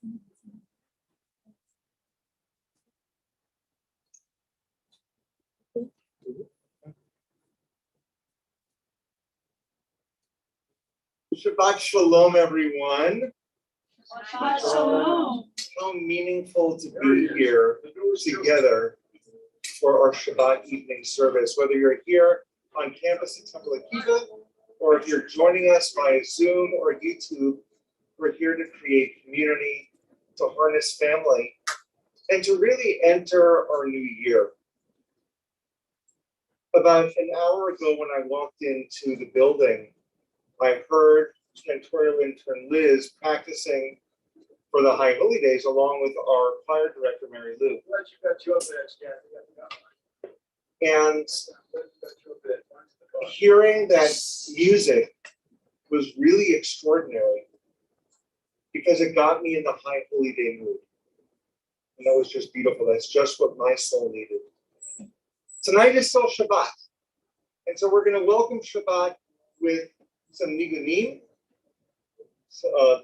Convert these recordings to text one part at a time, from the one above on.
Shabbat Shalom, everyone. Shabbat Shalom. How meaningful to be here together for our Shabbat evening service, whether you're here on campus at Temple Akiba, or if you're joining us via Zoom or YouTube. We're here to create community, to harness family, and to really enter our new year. About an hour ago, when I walked into the building, I heard Cantorial intern Liz practicing for the High Holy Days along with our choir director, Mary Lou. And hearing that music was really extraordinary because it got me in the High Holy Day mood. And that was just beautiful. That's just what my soul needed. Tonight is still Shabbat. And so we're going to welcome Shabbat with some nigunim,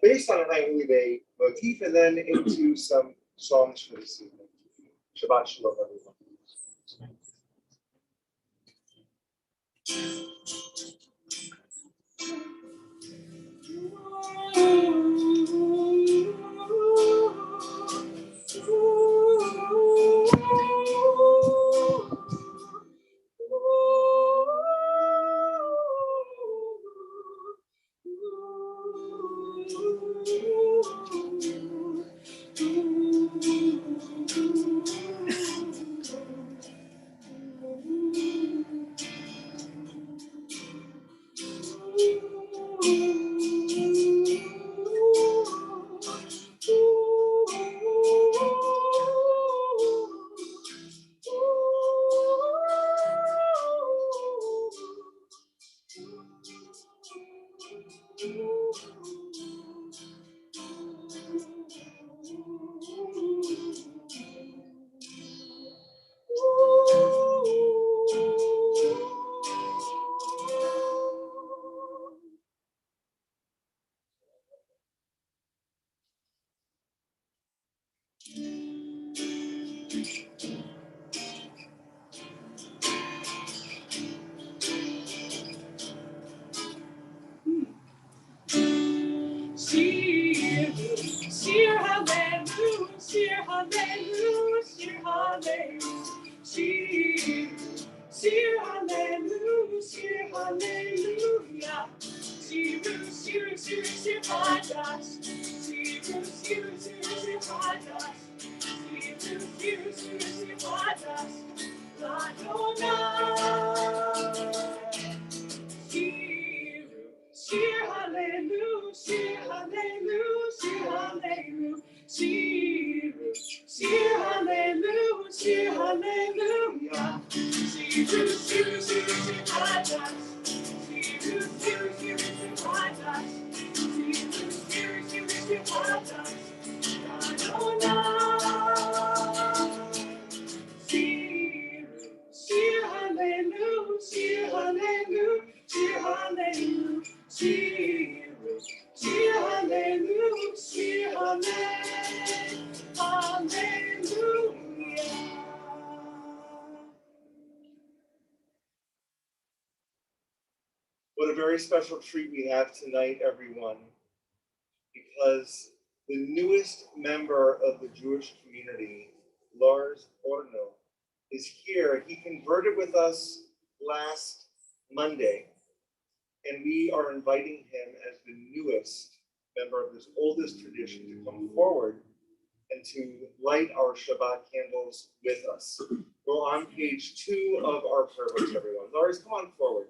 based on a High Holy Day motif, and then into some songs for this evening. Shabbat Shalom, everyone. What a very special treat we have tonight, everyone, because the newest member of the Jewish community, Lars Orno, is here. He converted with us last Monday, and we are inviting him as the newest member of this oldest tradition to come forward and to light our Shabbat candles with us. We're on page 2 of our prayer books, everyone. Lars, come on forward.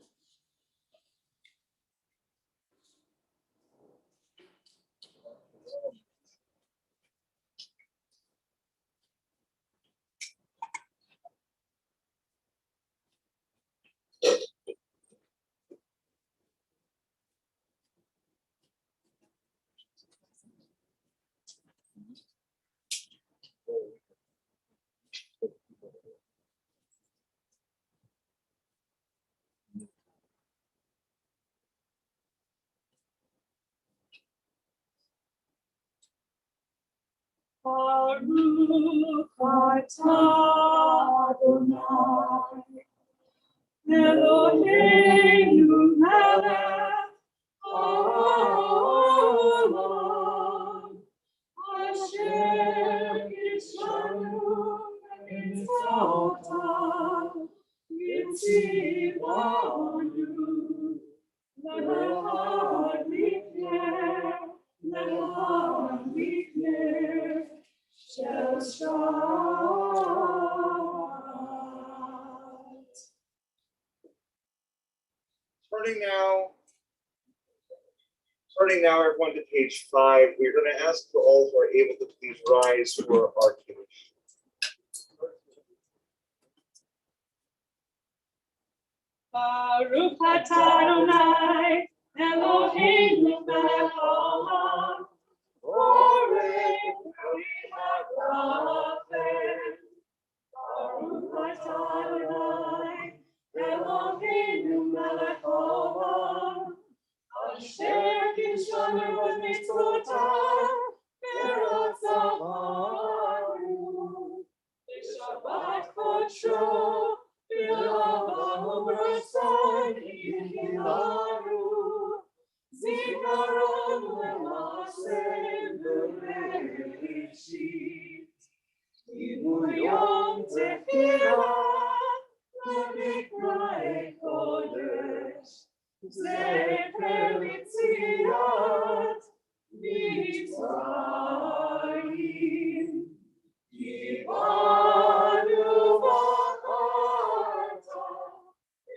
Baruch atah Adonai, Eloheinu melech haolam, asher kishanu mitzvotav, yitzivanu, lehavikner shel Shabbat. Turning now, everyone, to page 5. We're going to ask for all who are able to please rise for our Kiddush. Baruch atah Adonai, Eloheinu melech haolam, borei pri hadrachem. Baruch atah Adonai, Eloheinu melech haolam, asher kishanu b'mitzvotav v'ratzavanu, b'shabbat kodsho v'lavahu b'ratzon yichilanu, zikaron le'maseh b'bereshit, kibu yom tefillah le'mikna'ei kodesh, zecher litziat Mitzrayim. Yibanu v'charta,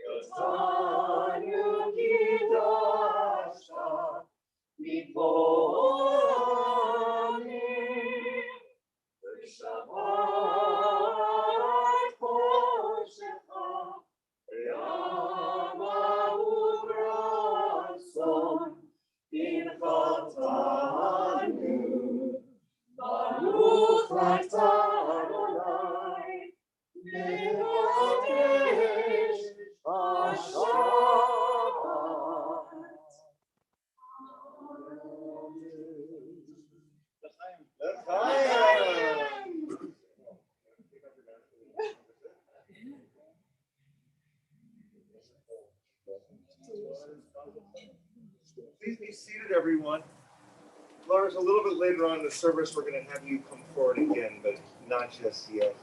Yotanu kidashta, Mipolamim, V'shabbat koshecha, Yamahu b'ratzon, Inchatanu, Baruch atah Adonai, Mekodesh HaShabbat. Please be seated, everyone. Lars, a little bit later on in the service, we're going to have you come forward again, but not just yet.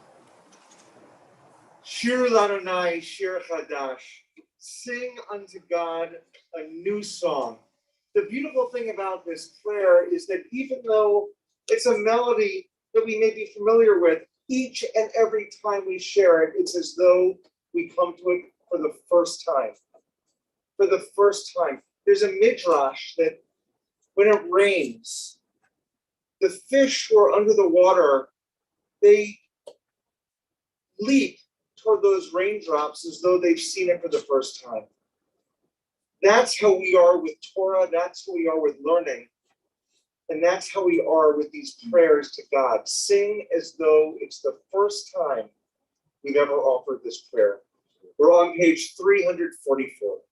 Shir Ladonai, Shir Chadash. Sing unto God a new song. The beautiful thing about this prayer is that even though it's a melody that we may be familiar with, each and every time we share it, it's as though we come to it for the first time. For the first time. There's a midrash that when it rains, the fish who are under the water, they leap toward those raindrops as though they've seen it for the first time. That's how we are with Torah. That's how we are with learning. And that's how we are with these prayers to God. Sing as though it's the first time we've ever offered this prayer. We're on page 344.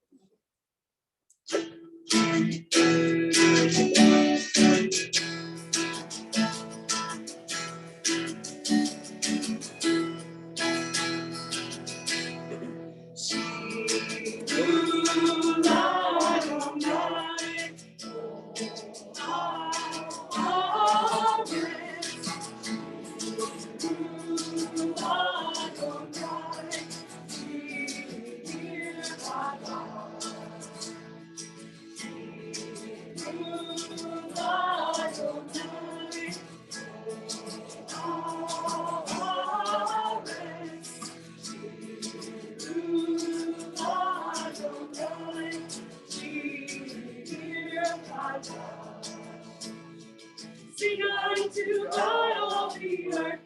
Sing unto God all the earth.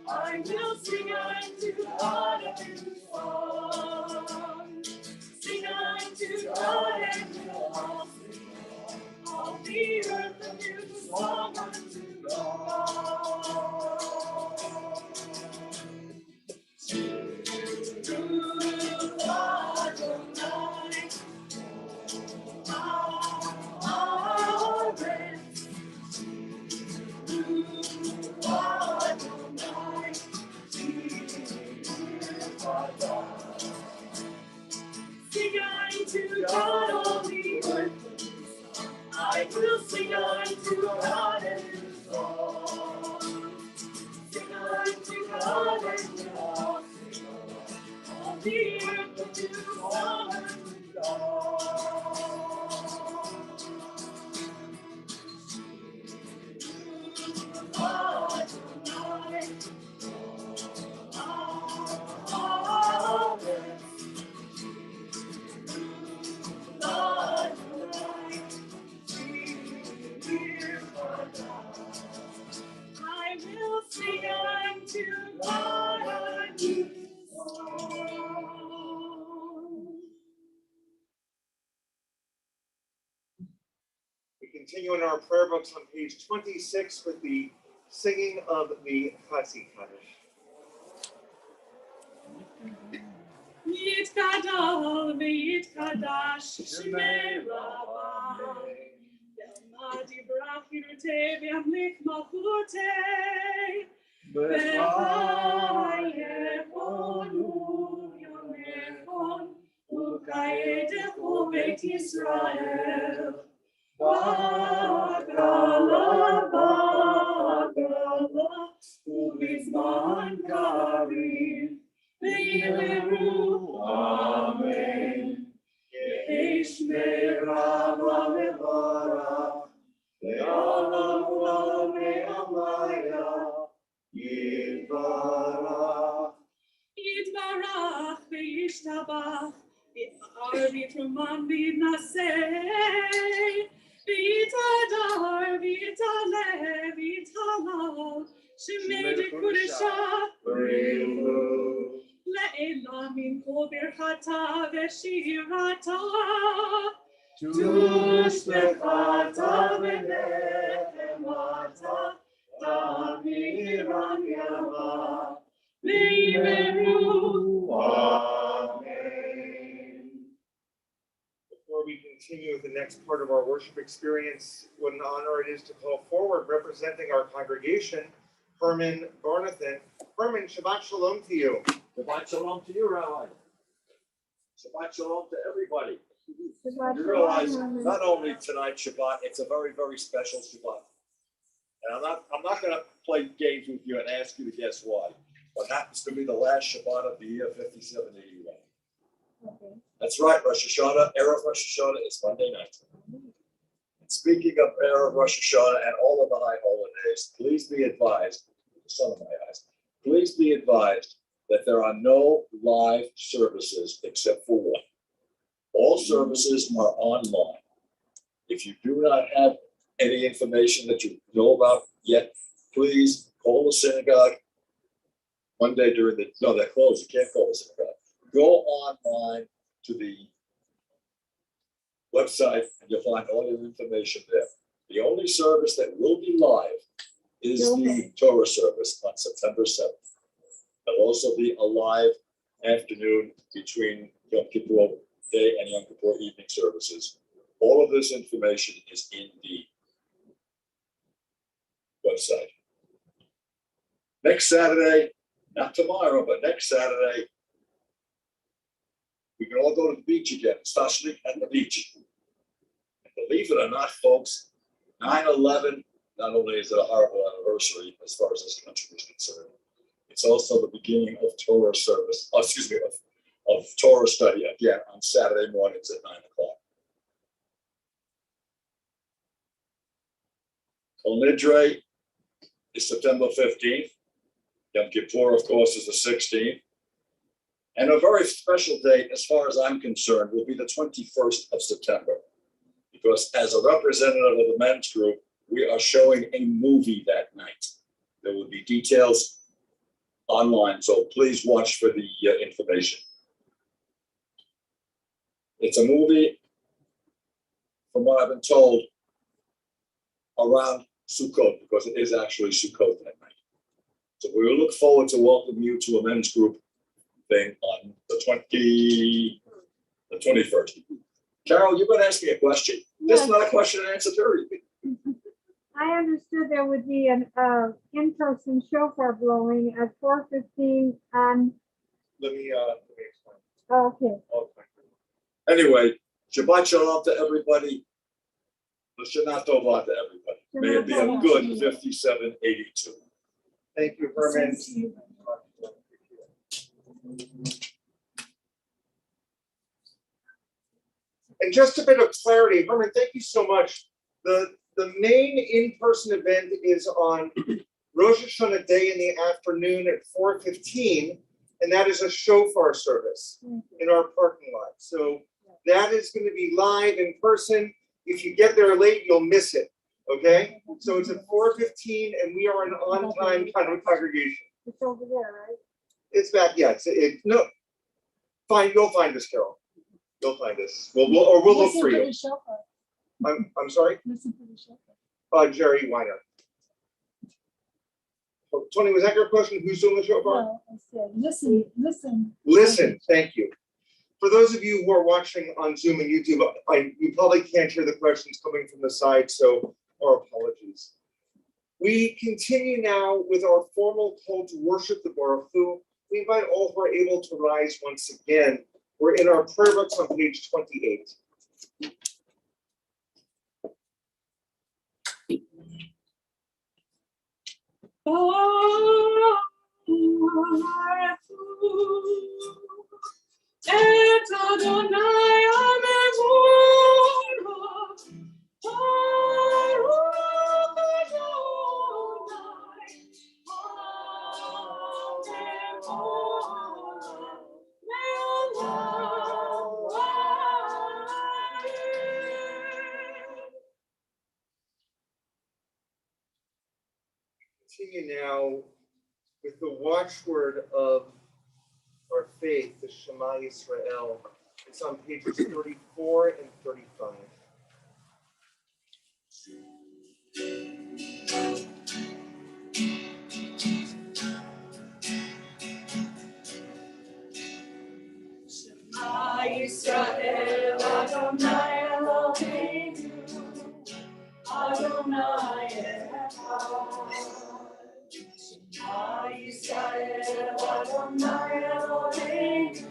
I will sing unto God a new song. Sing unto God and will all sing. All the earth a new song unto God. To Adonai, our rest. I will sing unto God a new song. Sing unto God a new song. All the earth will do song unto God. I will sing unto God a new song. We continue in our prayer books on page 26 with the singing of the Chasi Kaddish. Yitkadal v'yitkadash shemei Rabbai Yamad yibrach yirteh v'yamlik malchuteh v'chayevonu yomechon u'kayedechu beit Yisrael Ba'gala ba'gala u'bizman karim Amen. Yeshmei Rabba Mevorach, Le'olam u'olam me'amaya, Yitbarach. Yitbarach ve'yishtabach, v'yar v'yitruman v'yitnaseh, v'yitadar v'yitaleh v'yitalal, Shemei Dekudesha B'rihu. Le'ela min kol birchata v'shirata, tushbechata v'nechemata, ta'amiram yama, v'yimeru. Amen. Before we continue with the next part of our worship experience, what an honor it is to call forward, representing our congregation, Herman Barnathan. Herman, Shabbat Shalom to you. Shabbat Shalom to you, Rabbi. Shabbat Shalom to everybody. Shabbat You realize Shalom. not only tonight Shabbat, it's a very, very special Shabbat. And I'm not going to play games with you and ask you to guess why. But happens to be the last Shabbat of the year 5781. Okay. That's right, Rosh Hashanah, Erev Rosh Hashanah is Monday night. And speaking of Erev Rosh Hashanah and all of the high holidays, please be advised, the sun of my eyes, please be advised that there are no live services except for one. All services are online. If you do not have any information that you know about yet, please call the synagogue Monday during the, no, they're closed, you can't call the synagogue. Go online to the website and you'll find all your information there. The only service that will be live is the Torah service on September 7th. There'll also be a live afternoon between Yom Kippur Day and Yom Kippur evening services. All of this information is in the website. Next Saturday, not tomorrow, but next Saturday, we can all go to the beach again, especially at the beach. And believe it or not, folks, 9/11, not only is it a horrible anniversary as far as this country is concerned, it's also the beginning of Torah service, of Torah study again on Saturday mornings at 9 o'clock. Kol Nidre is September 15th. Yom Kippur, of course, is the 16th. And a very special date, as far as I'm concerned, will be the 21st of September. Because as a representative of the men's group, we are showing a movie that night. There will be details online, so please watch for the information. It's a movie, from what I've been told, around Sukkot, because it is actually Sukkot that night. So we will look forward to welcoming you to a men's group thing on the 21st. Carol, you're going to ask me a question. This is not a question and answer period. I understood there would be an in-person shofar blowing at 4:15 on. Let me explain. Okay. Okay. Anyway, Shabbat Shalom to everybody. L'Shana Tova to everybody. May it be a good 5782. Thank you, Herman. And just a bit of clarity, Herman, thank you so much. The main in-person event is on Rosh Hashanah Day in the afternoon at 4:15, and that is a shofar service in our parking lot. So that is going to be live in person. If you get there late, you'll miss it. Okay? So it's at 4:15, and we are an on-time kind of congregation. It's over there, right? It's back, yeah. No, fine. You'll find us, Carol. You'll find us. We'll look for you. I'm sorry. Listen for the shofar. Jerry Weiner. Oh, Tony, was that your question? Who's doing the shofar? No, I said, listen. Listen. Thank you. For those of you who are watching on Zoom and YouTube, you probably can't hear the questions coming from the side, so our apologies. We continue now with our formal call to worship the Baruch Hu. We invite all who are able to rise once again. We're in our prayer books on page 28. Et Adonai Amevorach, Baruch Adonai, Amevorach, Me'olam va'ed. Continue now with the watchword of our faith, the Shema Yisrael. It's on pages 34 and 35. Shema Yisrael, Adonai Eloheinu, Adonai Echad. Shema Yisrael, Adonai Eloheinu,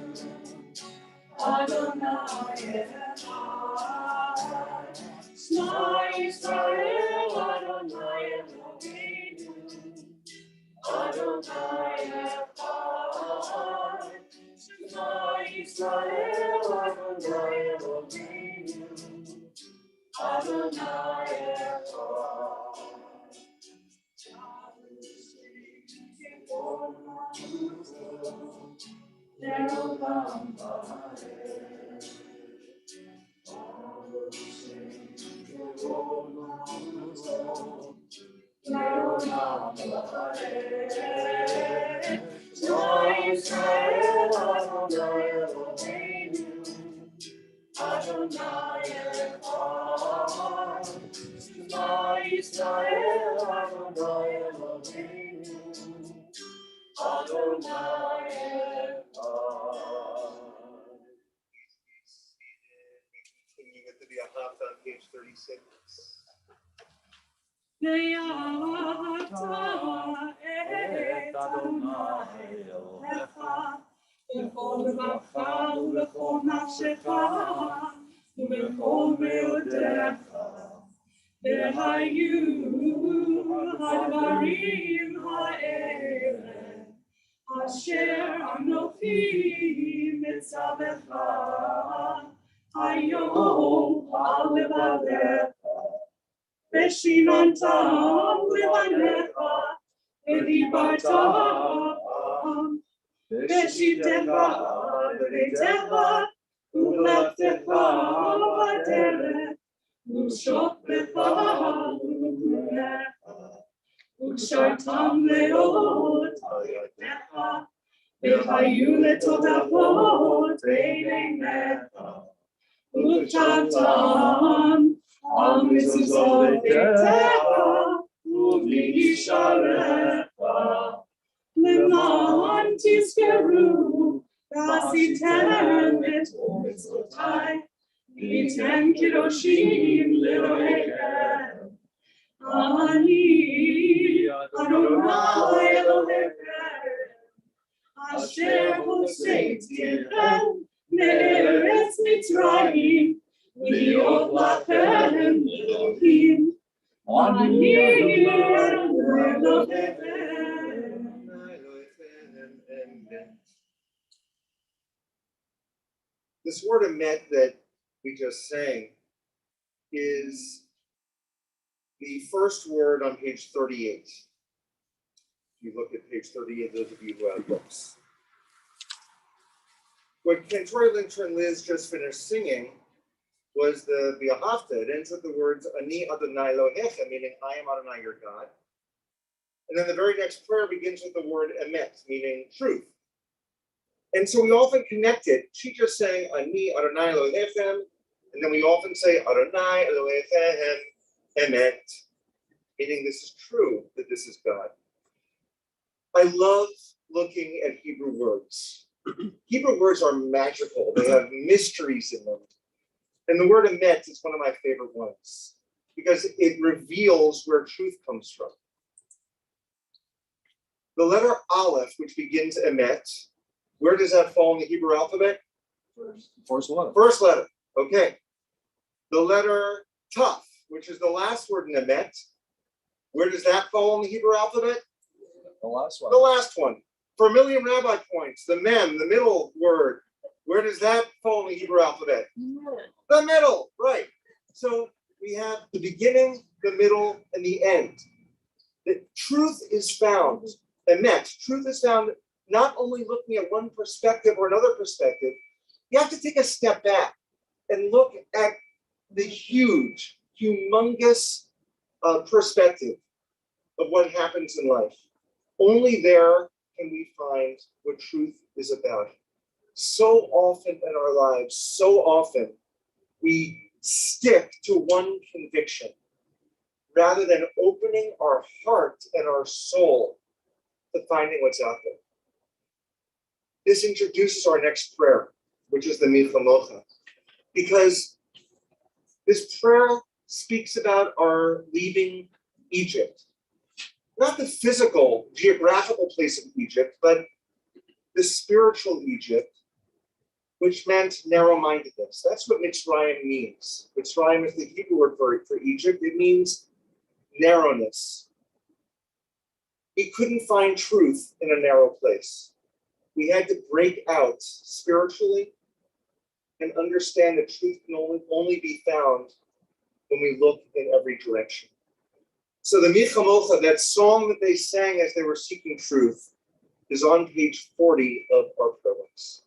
Adonai Echad. Shema Yisrael, Adonai Eloheinu, Adonai Echad. Shema Yisrael, Adonai Eloheinu, Adonai Echad. Le'olam va'ed. Le'olam va'ed. Shema Yisrael, Adonai Eloheinu, Adonai Echad. Shema Yisrael, Adonai Eloheinu, Adonai Echad. Continue with the Biahat on page 36. Ve'ata et Adonai Elohecha, b'chol levacha u'b'chol nafshecha, u'b'chol me'odecha. V'hayu ha'dvarim ha'ele, asher anochi mitzavecha, hayom al levavecha. Veshinantam levanecha, v'dibartam, v'shitecha b'beitecha, u'lechtecha b'derech, u'shokbecha u'lunecha, u'kshartam leot al-yadecha, v'hayu letodavot b'neinecha, u'ktartam al mezuzot beitecha, u'v'yisharecha, למען תזכרו ועשיתם את מצוותיי, והייתם קדושים לאלוהיכם. אני אדוני אלוהיכם, אשר הוצאתי אתכם מארץ מצרים, להיות לכם אלוהים This word emet that we just sang is the first word on page 38. If you look at page 38, those of you who have books. What Cantori Linter and Liz just finished singing was the V'ahavta. It ends with the words Ani Adonai Elohecha, meaning I am Adonai your God. And then the very next prayer begins with the word emet, meaning truth. And so we often connect it. She just sang Ani Adonai Elohechem, and then we often say Adonai Elohechem emet, meaning this is true, that this is God. I love looking at Hebrew words. Hebrew words are magical. They have mysteries in them. And the word emet is one of my favorite ones because it reveals where truth comes from. The letter Aleph, which begins emet, where does that fall in the Hebrew alphabet? First letter. First letter. Okay. The letter Taf, which is the last word in emet, where does that fall in the Hebrew alphabet? The last one. The last one. For a million rabbi points, the mem, the middle word, where does that fall in the Hebrew alphabet? The middle, right. So we have the beginning, the middle, and the end. The truth is found, emet, truth is found not only looking at one perspective or another perspective, you have to take a step back and look at the huge, humongous perspective of what happens in life. Only there can we find what truth is about. So often in our lives, so often we stick to one conviction rather than opening our heart and our soul to finding what's out there. This introduces our next prayer, which is the Milchamocha, because this prayer speaks about our leaving Egypt. Not the physical, geographical place of Egypt, but the spiritual Egypt, which meant narrow-mindedness. That's what Mitzrayim means. Mitzrayim is the Hebrew word for Egypt. It means narrowness. We couldn't find truth in a narrow place. We had to break out spiritually and understand that truth can only be found when we look in every direction. So the Milchamocha, that song that they sang as they were seeking truth, is on page 40 of our programs.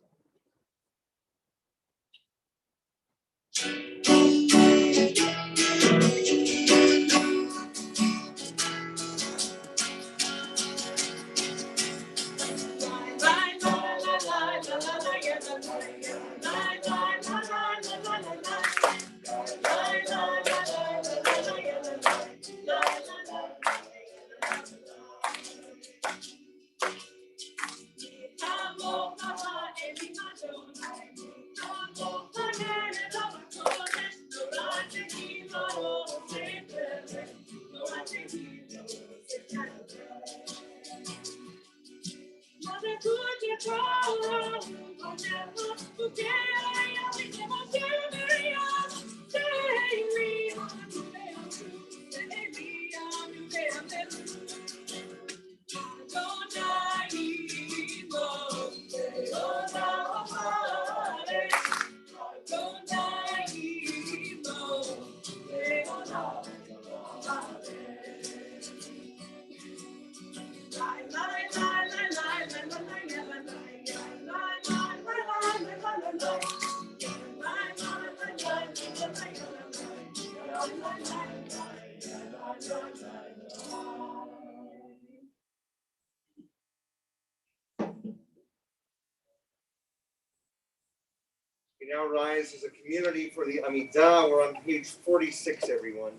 We now rise as a community for the Amidah. We're on page 46, everyone.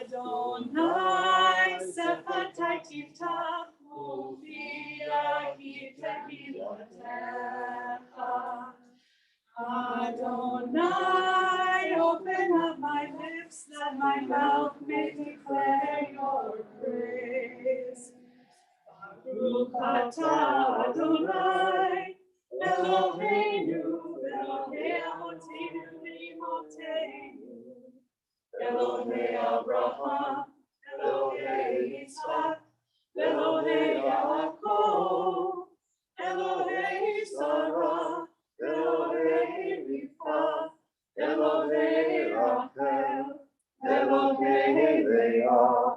Adonai sefatai tiftach uvia hitehilotecha. Adonai, open up my lips that my mouth may declare your praise. Baruch atah Adonai, Eloheinu, Elohei Abraham, Elohei Yitzhak, Elohei Yaakov, Elohei Sarah, Elohei Rivka, Elohei Rachel, Elohei Leah,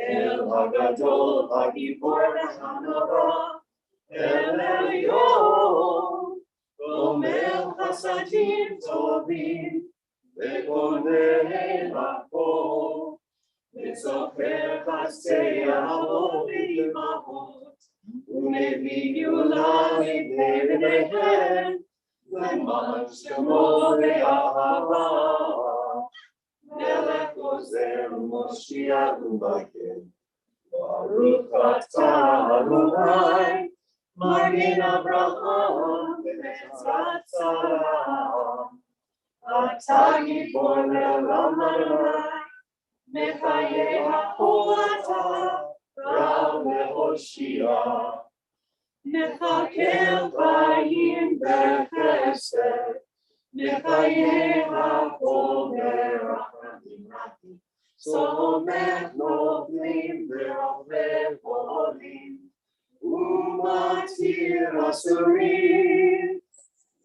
El Hagadol, Hagibor Hanara, El Elyon, Gomel Hasadim Tovim, Vegonei Lako, Vezocher Chasei Avot V'Imachot, Umevi Geulah Mipnei Leman Shemo Ve'ahava, Melech Ozer Moshiach U'Magen, Baruch Atah Adonai, Magen Avraham V'Netzrat Sarah. Atah Gibor Le'olam Adonai, Mechayeh HaKol Atah, Rav Le'Hoshia, Mechakel Chayim B'Chesed, Mechayeh HaKol B'Rachamim, Somech Noflim V'Rofeh Olim, Umatir Asurim,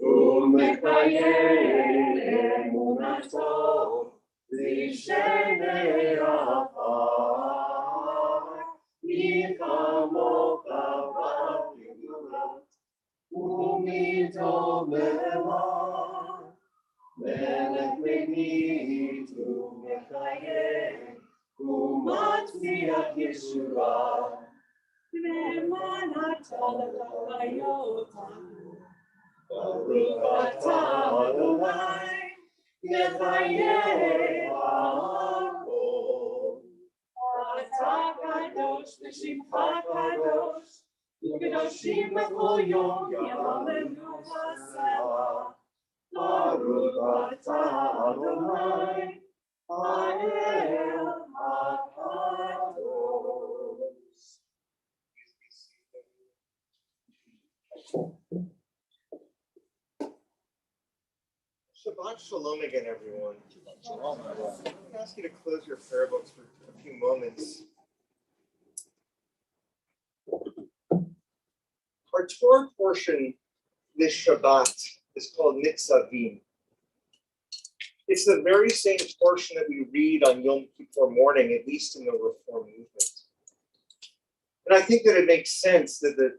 Umekayem emunato v'shenei afar mikamo kavav yigulot umito mevar melech benit umekayem umatziach Yeshua v'manat l'chalayot Baruch atah Adonai, Mechayeh HaKol. Atah kadosh v'shimcha kadosh, u'kedoshim b'chol yom ya'alelu hasela. Baruch atah Adonai, Ha'el HaKadosh. Shabbat Shalom again, everyone. I'm going to ask you to close your prayer books for a few moments. Our Torah portion this Shabbat is called Nitzavim. It's the very same portion that we read on Yom Kippur morning, at least in the Reform movement. And I think that it makes sense that the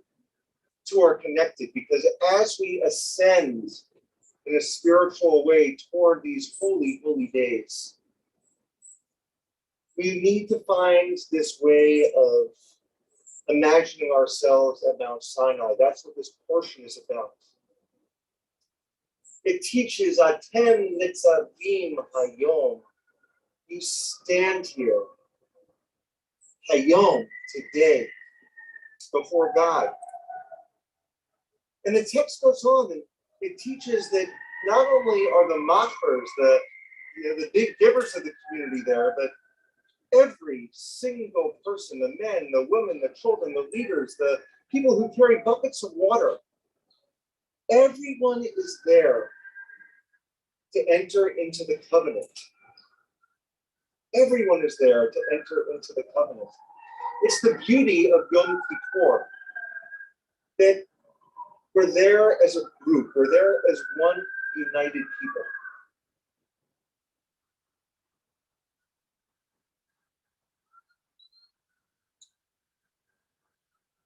two are connected, because as we ascend in a spiritual way toward these holy, holy days, we need to find this way of imagining ourselves at Mount Sinai. That's what this portion is about. It teaches Atem Nitzavim Hayom. You stand here, Hayom, today, before God. And the text goes on, and it teaches that not only are the machers, the big givers of the community there, but every single person, the men, the women, the children, the leaders, the people who carry buckets of water, everyone is there to enter into the covenant. Everyone is there to enter into the covenant. It's the beauty of Yom Kippur that we're there as a group. We're there as one united people.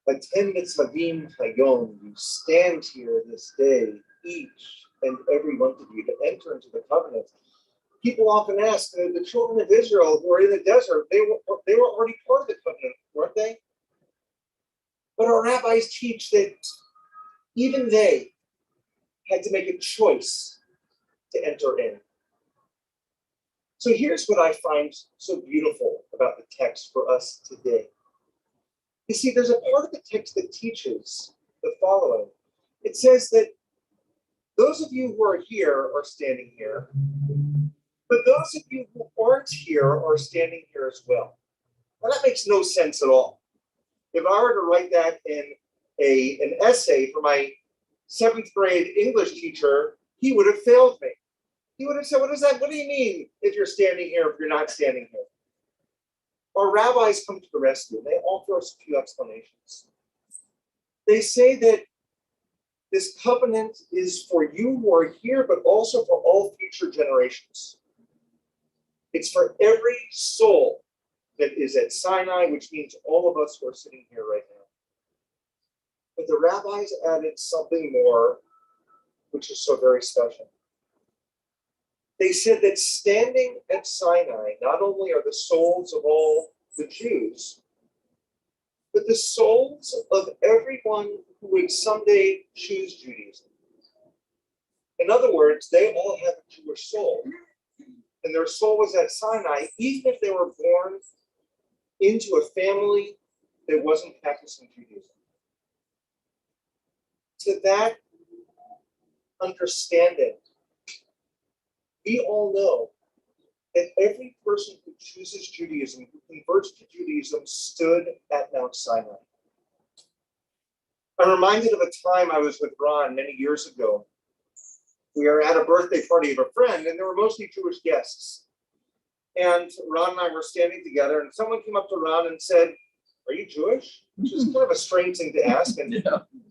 Atem Nitzavim Hayom, you stand here this day, each and every one of you, to enter into the covenant. People often ask, the children of Israel who are in the desert, they were already part of the covenant, weren't they? But our rabbis teach that even they had to make a choice to enter in. So here's what I find so beautiful about the text for us today. You see, there's a part of the text that teaches the following. It says that those of you who are here are standing here, but those of you who aren't here are standing here as well. Now that makes no sense at all. If I were to write that in an essay for my 7th grade English teacher, he would have failed me. He would have said, what is that? What do you mean if you're standing here, if you're not standing here? Our rabbis come to the rescue, and they offer us a few explanations. They say that this covenant is for you who are here, but also for all future generations. It's for every soul that is at Sinai, which means all of us who are sitting here right now. But the rabbis added something more, which is so very special. They said that standing at Sinai, not only are the souls of all the Jews, but the souls of everyone who would someday choose Judaism. In other words, they all have a Jewish soul. And their soul was at Sinai, even if they were born into a family that wasn't practicing Judaism. To that understanding, we all know that every person who chooses Judaism, who converts to Judaism, stood at Mount Sinai. I'm reminded of a time I was with Ron many years ago. We were at a birthday party of a friend, and there were mostly Jewish guests. And Ron and I were standing together, and someone came up to Ron and said, "Are you Jewish?" Which is kind of a strange thing to ask. And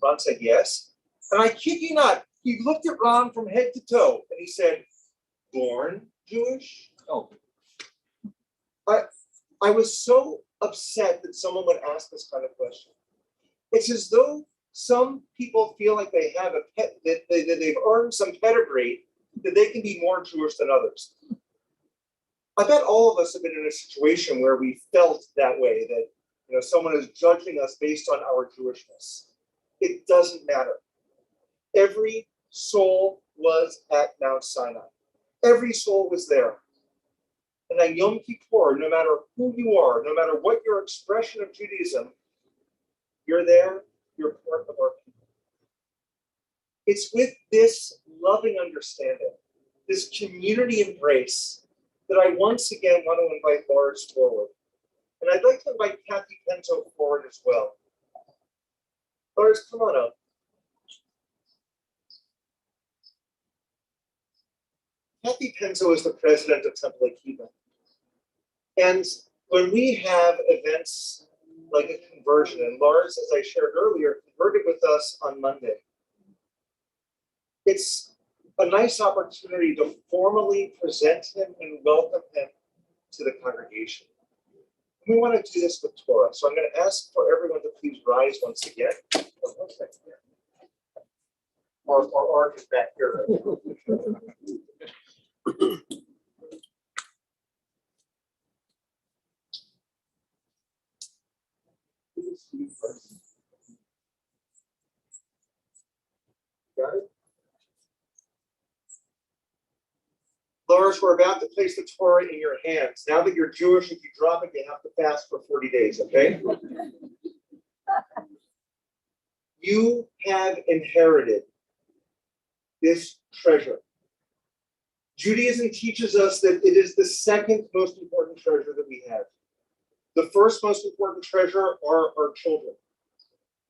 Ron said, "Yes." And I kid you not, he looked at Ron from head to toe, and he said, "Born Jewish?" Oh. I was so upset that someone would ask this kind of question. It's as though some people feel like they have that they've earned some pedigree that they can be more Jewish than others. I bet all of us have been in a situation where we felt that way, that someone is judging us based on our Jewishness. It doesn't matter. Every soul was at Mount Sinai. Every soul was there. And on Yom Kippur, no matter who you are, no matter what your expression of Judaism, you're there, you're part of our people. It's with this loving understanding, this community embrace, that I once again want to invite Lars forward. And I'd like to invite Kathy Penzo forward as well. Lars, come on up. Kathy Penzo is the president of Temple Akiba. And when we have events like a conversion, and Lars, as I shared earlier, converted with us on Monday, it's a nice opportunity to formally present him and welcome him to the congregation. We want to do this with Torah. So I'm going to ask for everyone to please rise once again. Or Art is back here. Got it? Lars, we're about to place the Torah in your hands. Now that you're Jewish, if you drop it, you have to fast for 40 days, okay? You have inherited this treasure. Judaism teaches us that it is the second most important treasure that we have. The first most important treasure are our children.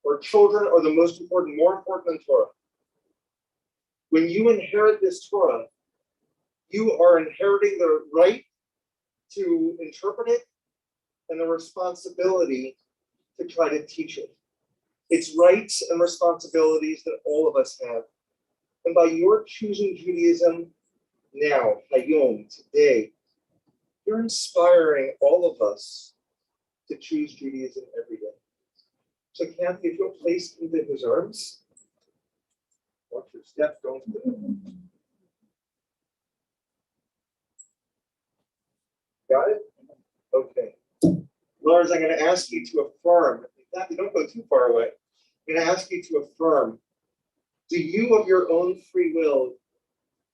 Our children are the most important, more important than Torah. When you inherit this Torah, you are inheriting the right to interpret it and the responsibility to try to teach it. It's rights and responsibilities that all of us have. And by your choosing Judaism now, Hayom, today, you're inspiring all of us to choose Judaism every day. So Kathy, if you'll place into his arms, watch your steps, don't Got it? Okay. Lars, I'm going to ask you to affirm. Kathy, don't go too far away. I'm going to ask you to affirm. Do you, of your own free will,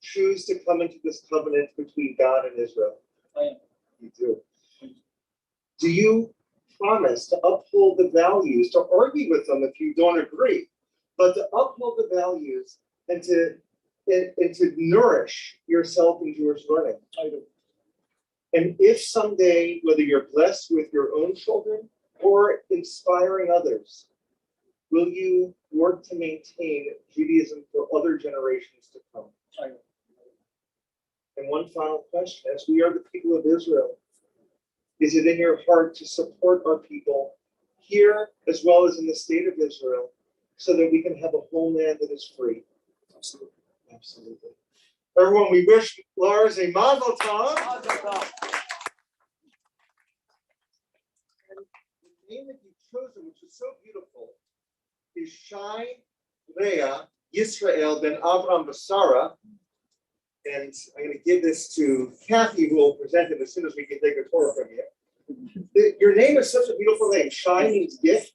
choose to come into this covenant between God and Israel? I am. You do. Do you promise to uphold the values, to argue with them if you don't agree, but to uphold the values and to nourish yourself in Jewish learning? I do. And if someday, whether you're blessed with your own children or inspiring others, will you work to maintain Judaism for other generations to come? And one final question, as we are the people of Israel, is it in your heart to support our people here as well as in the state of Israel so that we can have a homeland that is free? Absolutely. Absolutely. Everyone, we wish Lars a mazel tov. And the name that you've chosen, which is so beautiful, is Shai Rea Yisrael ben Avram Basara. And I'm going to give this to Kathy, who will present it as soon as we can take a tour from you. Your name is such a beautiful name. Shai means gift.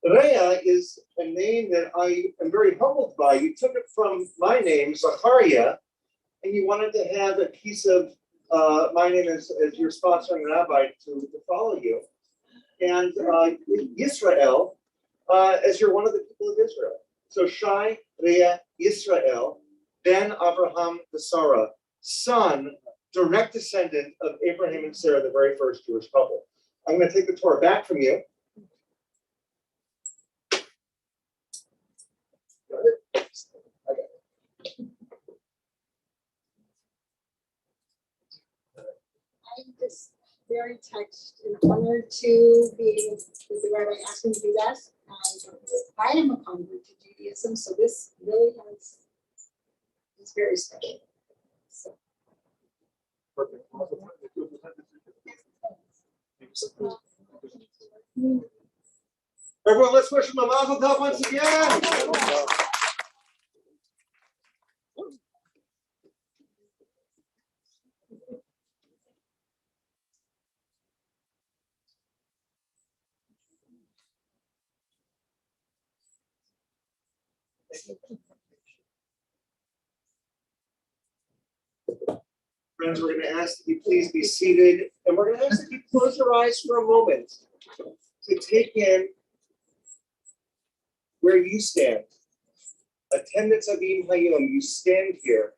Rea is a name that I am very humbled by. You took it from my name, Zachariah, and you wanted to have a piece of my name as your sponsoring rabbi to follow you. And Yisrael, as you're one of the people of Israel. So Shai Rea Yisrael, ben Abraham the Sarah, son, direct descendant of Abraham and Sarah, the very first Jewish couple. I'm going to take the Torah back from you. Got it? I got it. I'm just very touched and honored to be with the rabbi asked me to do that. I am a convert to Judaism, so this really is very special. So. Perfect. Everyone, let's wish him a mazel tov once again. Friends, we're going to ask that you please be seated, and we're going to ask that you close your eyes for a moment to take in where you stand. Attendants of Im Hayom, you stand here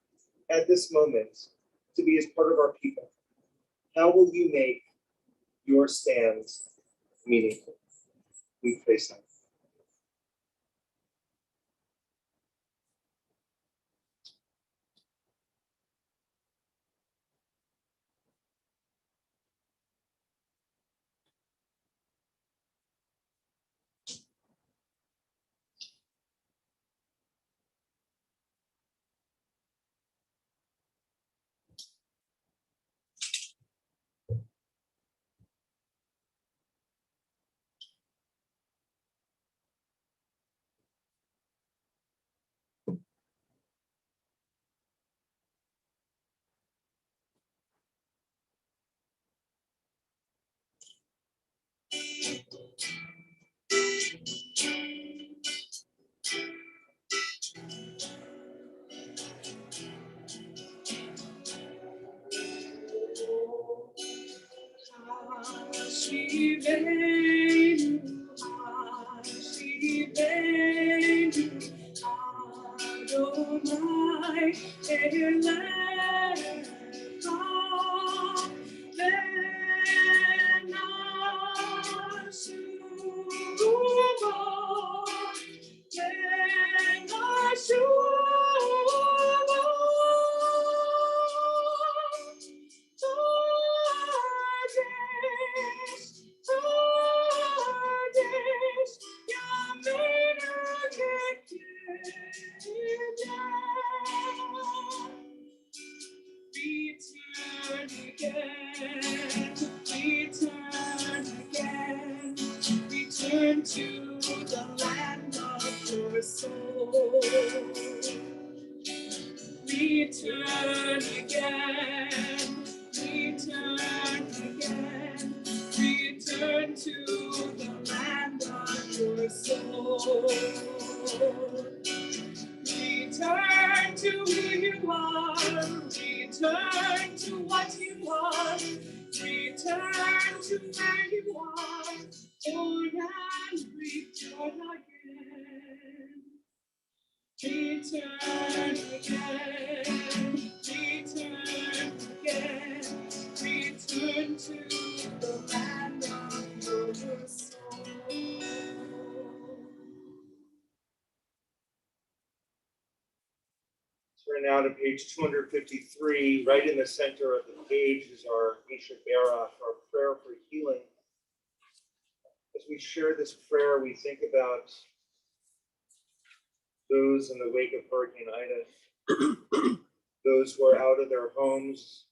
at this moment to be as part of our people. How will you make your stand meaningful? We pray so. Return to the land of your soul. Return again, return again, return to the land of your soul. Return to who you are, return to what you are, return to where you are, and return again. Return again, return again, return to the land of your soul. Turn now to page 253. Right in the center of the page is our Misha Berach, our prayer for healing. As we share this prayer, we think about those in the wake of Hurricane Ida, those who are out of their homes,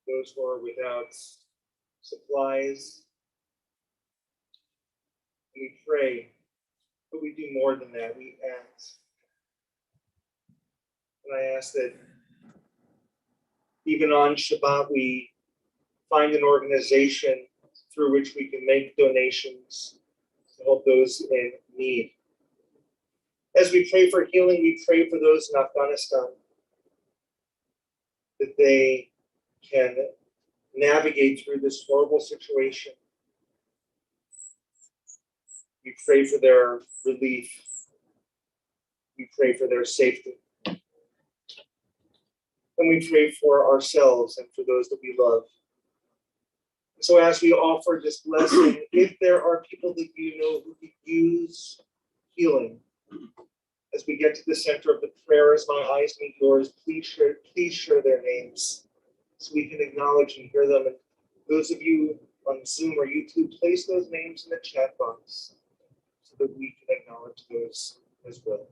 those who are without supplies. We pray, but we do more than that. We act. And I ask that even on Shabbat, we find an organization through which we can make donations to help those in need. As we pray for healing, we pray for those in Afghanistan, that they can navigate through this horrible situation. We pray for their relief. We pray for their safety. And we pray for ourselves and for those that we love. So as we offer this blessing, if there are people that you know who could use healing, as we get to the center of the prayer, as my eyes meet yours, please share their names so we can acknowledge and hear them. And those of you on Zoom or YouTube, place those names in the chat box so that we can acknowledge those as well.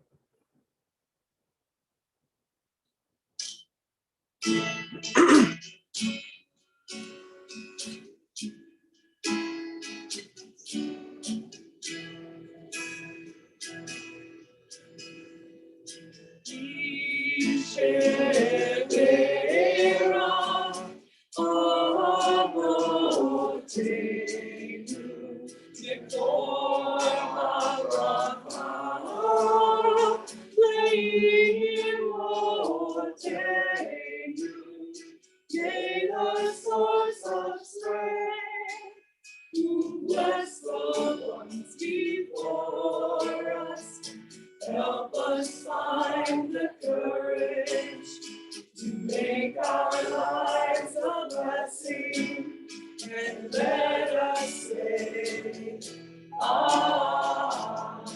Bless the ones before us. Help us find the courage to make our lives a blessing, and let us say, Amen.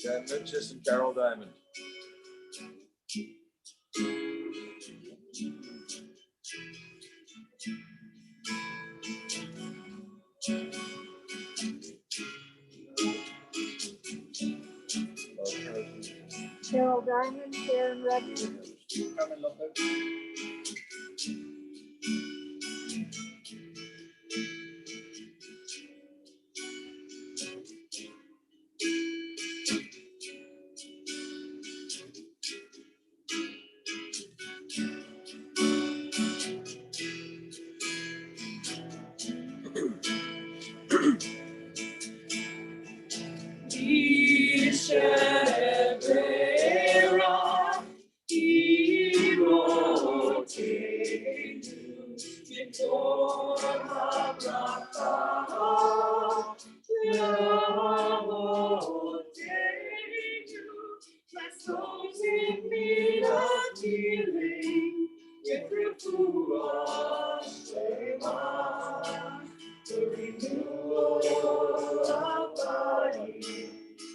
Jan Mitchell and Carol Diamond. Carol Diamond, Sharon Redmond. Bless those in need of healing, with refuah Shema, the renewal of body,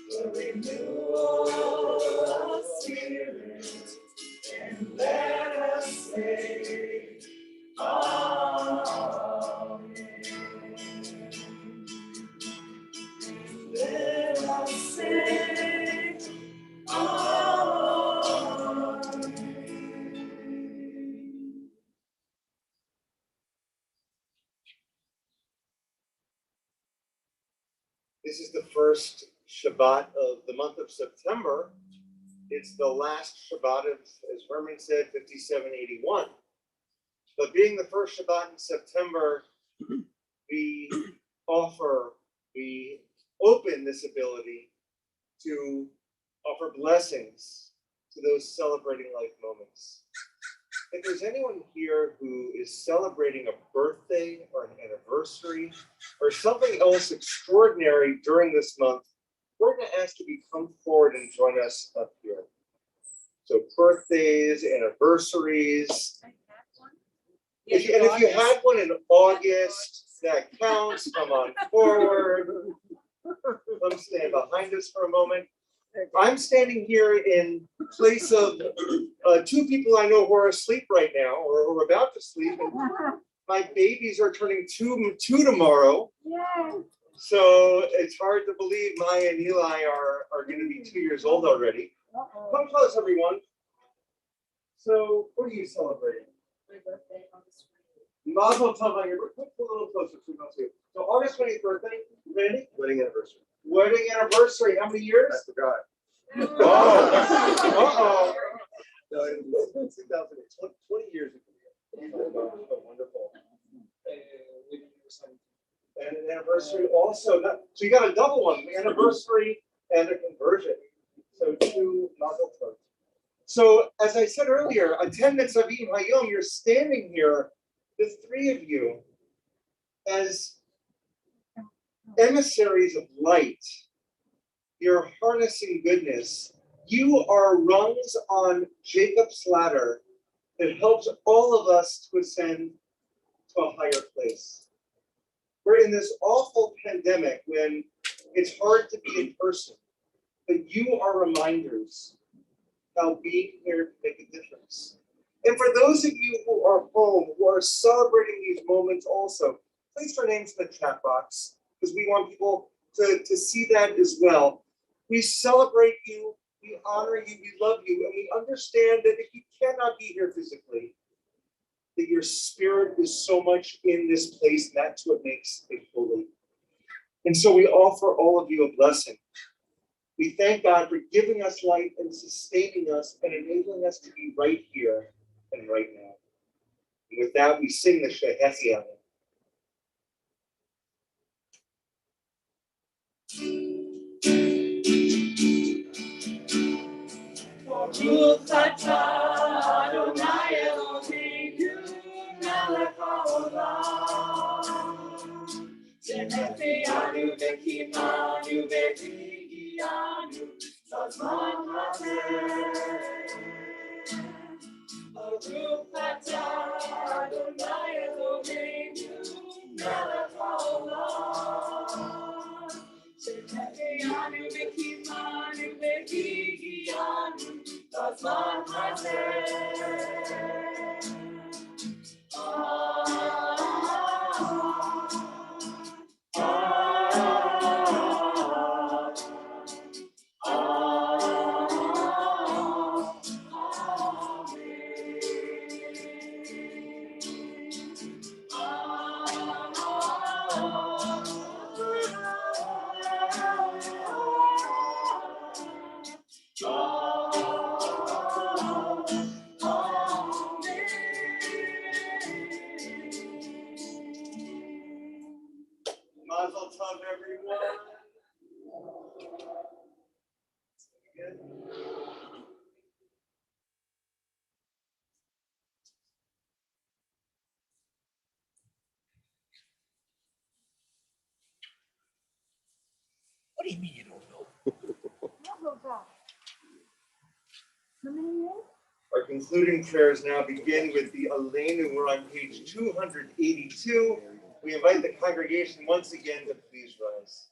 the renewal of spirit, and let us say, Amen. Let us say, Amen. This is the first Shabbat of the month of September. It's the last Shabbat of, as Herman said, 5781. But being the first Shabbat in September, we open this ability to offer blessings to those celebrating life moments. If there's anyone here who is celebrating a birthday or an anniversary or something else extraordinary during this month, we're going to ask you to come forward and join us up here. So birthdays, anniversaries. If you had one in August, that counts. Come on forward. Come stand behind us for a moment. I'm standing here in place of two people I know who are asleep right now or who are about to sleep. And my babies are turning two tomorrow. Yay. So it's hard to believe Maya and Eli are going to be 2 years old already. Come close, everyone. So what are you celebrating? My birthday on the screen. Mazel tov on your birthday. Come a little closer so we don't see you. So August 20th birthday, Randy? Wedding anniversary. Wedding anniversary, how many years? I forgot. Oh, No, it was 2008, 20 years ago. oh, wonderful. And an anniversary also, so you got a double one, an anniversary and a conversion. So two mazel tov. So as I said earlier, attendants of Yom Hayom, you're standing here, the three of you, as emissaries of light. You're harnessing goodness. You are rungs on Jacob's ladder that helps all of us to ascend to a higher place. We're in this awful pandemic when it's hard to be in person, but you are reminders how being here can make a difference. And for those of you who are home, who are celebrating these moments also, place your names in the chat box because we want people to see that as well. We celebrate you, we honor you, we love you, and we understand that if you cannot be here physically, that your spirit is so much in this place, and that's what makes it holy. And so we offer all of you a blessing. We thank God for giving us light and sustaining us and enabling us to be right here and right now. And with that, we sing the Shehesiah. Baruch atah Adonai Eloheinu melech haolam. Shenechianu v'kimanu v'higianu b'zman hazeh. Baruch atah Adonai Eloheinu melech haolam. Shenechianu v'kimanu v'higianu b'zman hazeh. Mazel tov, everyone. What do you mean you don't know? How many years? Our concluding prayers now begin with the Aleinu. We're on page 282. We invite the congregation once again to please rise.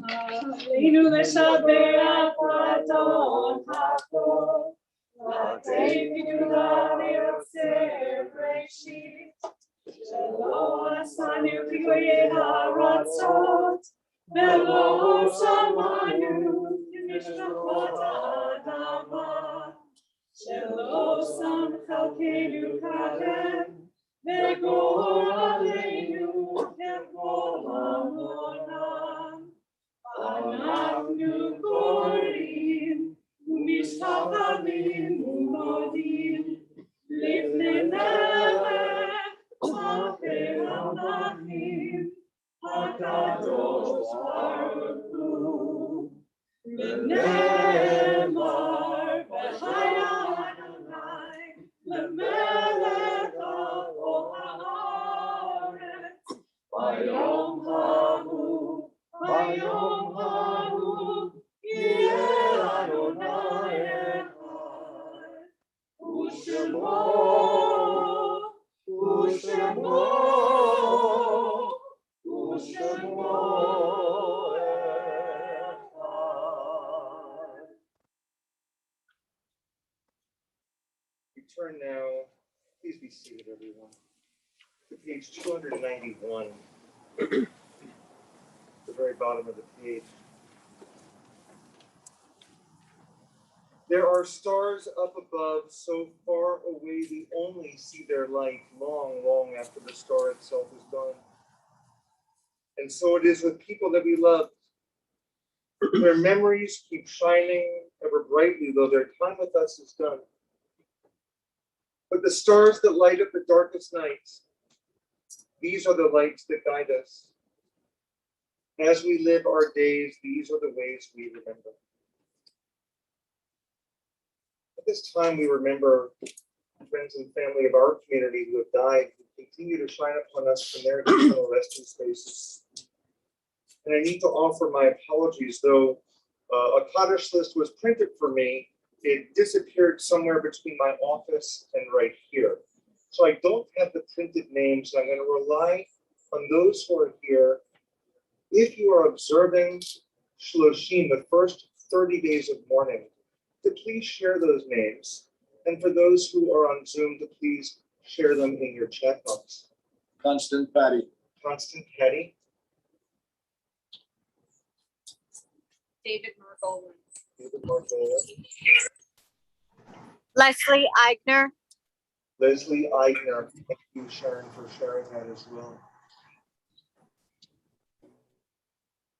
Aleinu l'shabeach v'adon ha'kol, v'atei v'gula v'yotzer b'reshit, shelo asanu k'goyei ha'aratzot, v'lo samanu k'mishpachot ha'adama, shelo sam chalkeinu k'ahem, v'gor aleinu k'gor amonam. אנחנו קוראים ומשתחווים ומודים לפני מלך מלכי המלכים הקדוש ברוך הוא. ונאמר והיה אדוני למלך על כל הארץ ביום ההוא. ביום ההוא יהיה אדוני אחד, ושמו ושמו ושמו turn now, please be seated, everyone, to page 291, the very bottom of the page. There are stars up above, so far away we only see their light long, long after the star itself is gone. And so it is with people that we love. Their memories keep shining ever brightly, though their time with us is done. But the stars that light up the darkest nights, these are the lights that guide us. As we live our days, these are the ways we remember. At this time, we remember friends and family of our community who have died, who continue to shine upon us from their eternal resting spaces. And I need to offer my apologies, though a Kaddish list was printed for me. It disappeared somewhere between my office and right here. So I don't have the printed names. I'm going to rely on those who are here. If you are observing Shloshim, the first 30 days of mourning, to please share those names. And for those who are on Zoom, to please share them in your chat box. Constant Patty. Constant Patty. David Margolis. David Margolis. Leslie Eigner. Leslie Eigner. Thank you, Sharon, for sharing that as well.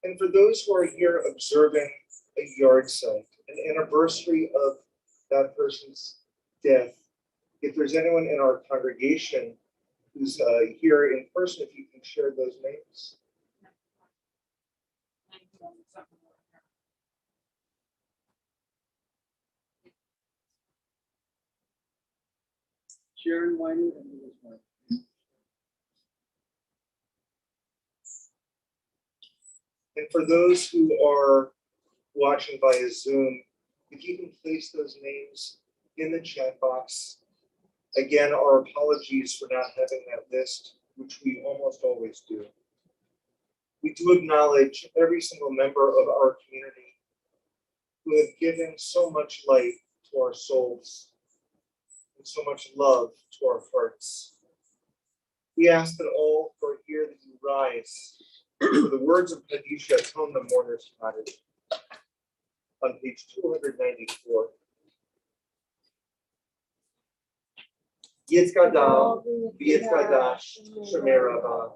And for those who are here observing a yard site, an anniversary of that person's death, if there's anyone in our congregation who's here in person, if you can share those names. Sharon Weiner and Louis Weiner. And for those who are watching via Zoom, if you can place those names in the chat box. Again, our apologies for not having that list, which we almost always do. We do acknowledge every single member of our community who have given so much light to our souls and so much love to our hearts. We ask that all who are here that you rise for the words of Kadisha tone the mourner's cottage on page 294. Yitzgadal, Yitzgadash, Shemerabah,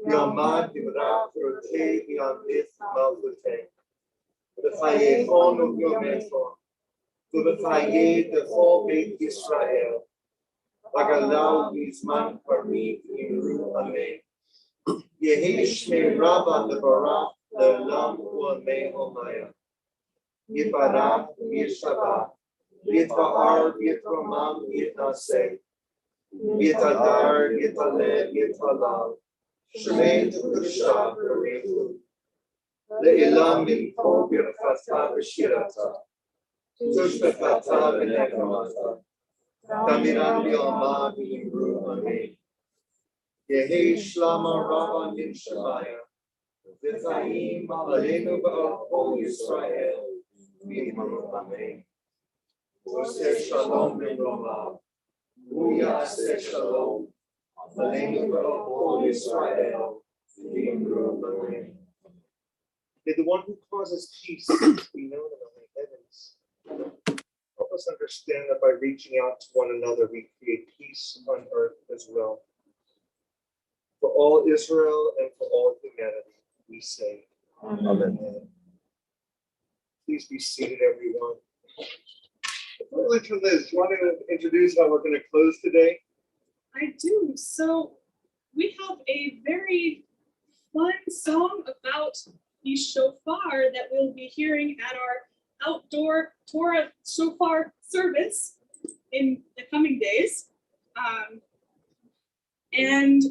Yamad, Yimra, Rote, Yamith, Malvute, B'chaye Onu Yometo, B'chaye Dechol Beit Yisrael, Agalau Yizman Parmi Yimru Amen. Yehi Shmei Rabba Lebarach, Le'olam U'amei Omaya. Yibarach, Yishabah, Yitva'ar, Yitromam, Yitnaseh, Yitadar, Yitaleh, Yitalal, Shemei Tukasha, Berechu, Le'ilam Minko Birchata B'shirata, Tushbechata B'nekamata, Tamiran Yomah B'yimru Amen. Yehi Shlama Rabba Min Shemaya, V'chaim Aleinu B'Kol Yisrael, B'yimru Amen. Oseh Shalom B'Roma, Uyaseh Shalom, Aleinu B'Kol Yisrael, B'yimru Amen. May the one who causes peace be known among the heavens. Help us understand that by reaching out to one another, we create peace on earth as well. For all Israel and for all humanity, we say, Amen. Please be seated, everyone. Before we turn Liz, do you want to introduce how we're going to close today? I do. So we have a very fun song about the shofar that we'll be hearing at our outdoor Torah shofar service in the coming days. And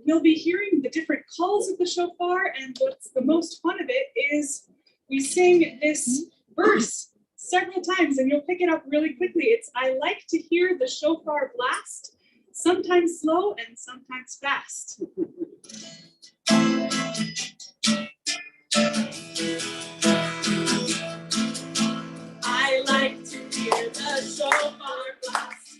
you'll be hearing the different calls of the shofar, and what's the most fun of it is we sing this verse several times, and you'll pick it up really quickly. It's, I like to hear the shofar blast, sometimes slow and sometimes fast. I like to hear the shofar blast.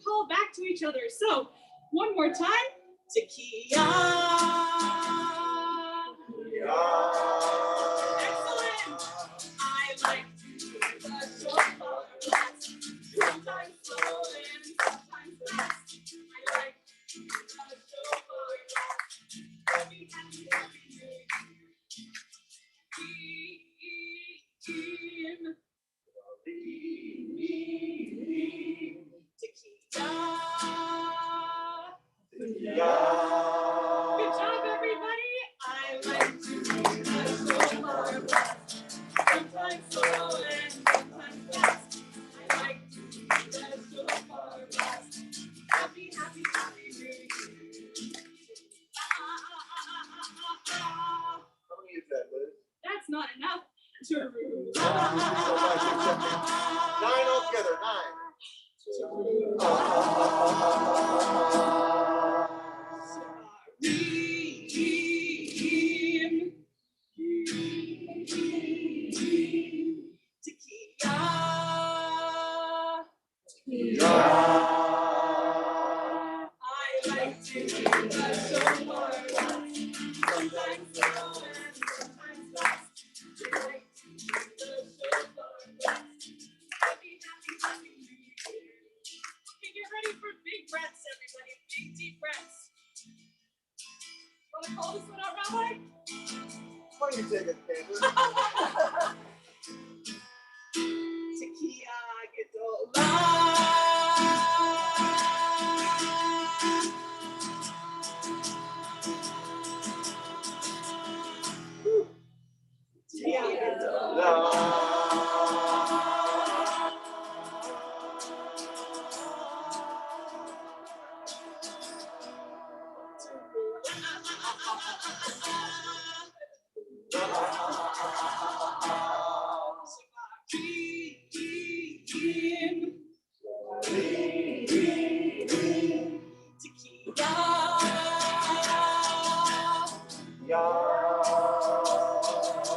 call back to each other. So one more time. Tequila. Excellent. I like to do the shofar blast. Sometimes slow and sometimes fast. I like to do the shofar blast. Happy, happy, happy New Year. Good job, everybody. I like to do the shofar blast. Sometimes slow and sometimes fast. I like to do the shofar blast. Happy, happy, happy New Year. How many is that, Liz? That's not enough. True. 9 altogether, 9. I like to do the shofar blast. Sometimes slow and sometimes fast. I like to do the shofar blast. Happy, happy, happy New Year. Okay, get ready for big breaths, everybody. Big, deep breaths. Want to call this one out, Rabbi? Why don't you take it, Candace? Tequila, get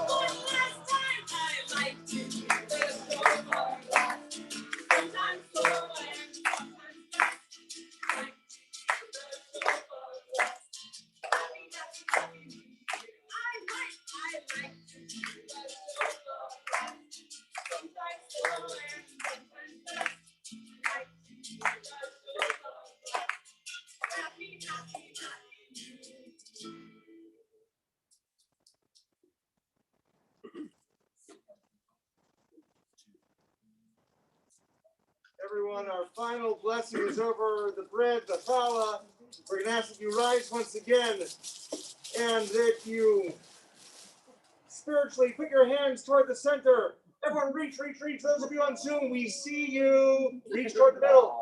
One last time, I like to do the shofar blast. Sometimes slow and sometimes fast. I like to do the shofar blast. Happy, happy, happy New Year. I like to do the shofar blast. Sometimes slow and sometimes fast. I like to do the shofar blast. Happy, happy, happy New Year. Everyone, our final blessing is over the bread, the challah. We're going to ask that you rise once again and that you spiritually put your hands toward the center. Everyone reach, reach, reach. Those of you on Zoom, we see you. Reach toward the middle.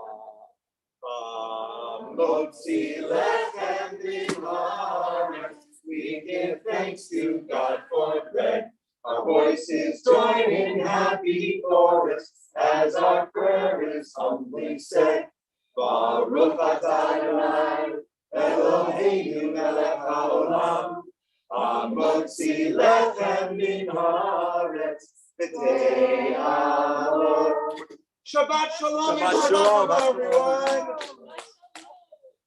Motzi lechem b'haaretz. We give thanks to God for bread. Our voices join in happy chorus as our prayer is humbly said. Baruch atah Adonai, Eloheinu melech haolam, hamotzi lechem min haaretz, b'tei avot. Shabbat shalom, Shabbat shalom, everyone.